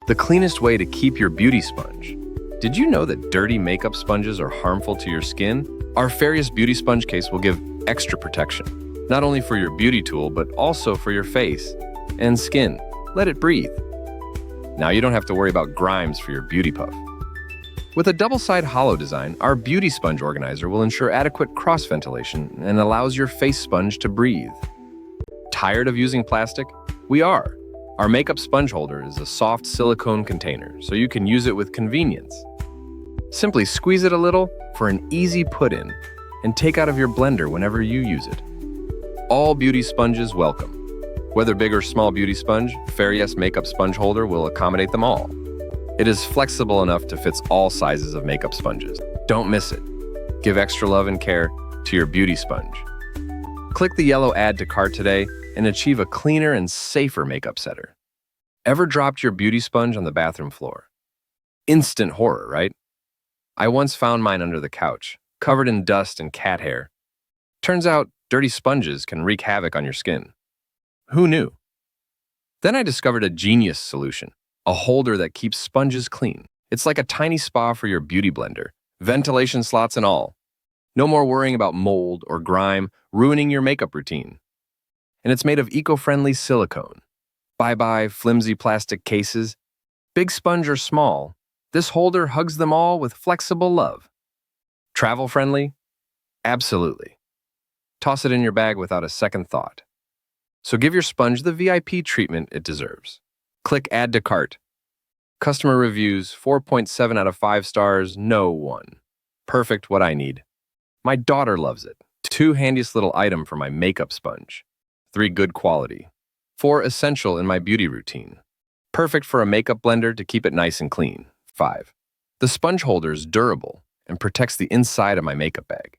the cleanest way to keep your beauty sponge. Did you know that dirty makeup sponges are harmful to your skin? Our FERYES Beauty Sponge case will give extra protection, not only for your beauty tool, but also for your face and skin. Let it breathe. Now you don't have to worry about grimes for your beauty puff. With a double-side hollow design, our beauty sponge organizer will ensure adequate cross-ventilation and allows your face sponge to breathe. Tired of using plastic? We are. Our makeup sponge holder is a soft silicone container, so you can use it with convenience. Simply squeeze it a little for an easy put-in and take out of your blender whenever you use it. All beauty sponges welcome. Whether big or small beauty sponge, FERYES Makeup Sponge Holder will accommodate them all. It is flexible enough to fit all sizes of makeup sponges. Don't miss it. Give extra love and care to your beauty sponge. Click the yellow Add to Cart today and achieve a cleaner and safer makeup setter. Ever dropped your beauty sponge on the bathroom floor? Instant horror, right? I once found mine under the couch, covered in dust and cat hair. Turns out, dirty sponges can wreak havoc on your skin. Who knew? Then I discovered a genius solution, a holder that keeps sponges clean. It's like a tiny spa for your beauty blender, ventilation slots and all. No more worrying about mold or grime ruining your makeup routine. And it's made of eco-friendly silicone. Bye-bye flimsy plastic cases. Big sponge or small, this holder hugs them all with flexible love. Travel-friendly? Absolutely. Toss it in your bag without a second thought. So give your sponge the VIP treatment it deserves. Click Add to Cart. Customer reviews, 4.7 out of 5 stars, no 1. Perfect, what I need. My daughter loves it. 2 handiest little item for my makeup sponge. 3 good quality. 4 essential in my beauty routine. Perfect for a makeup blender to keep it nice and clean. 5. The sponge holder is durable and protects the inside of my makeup bag.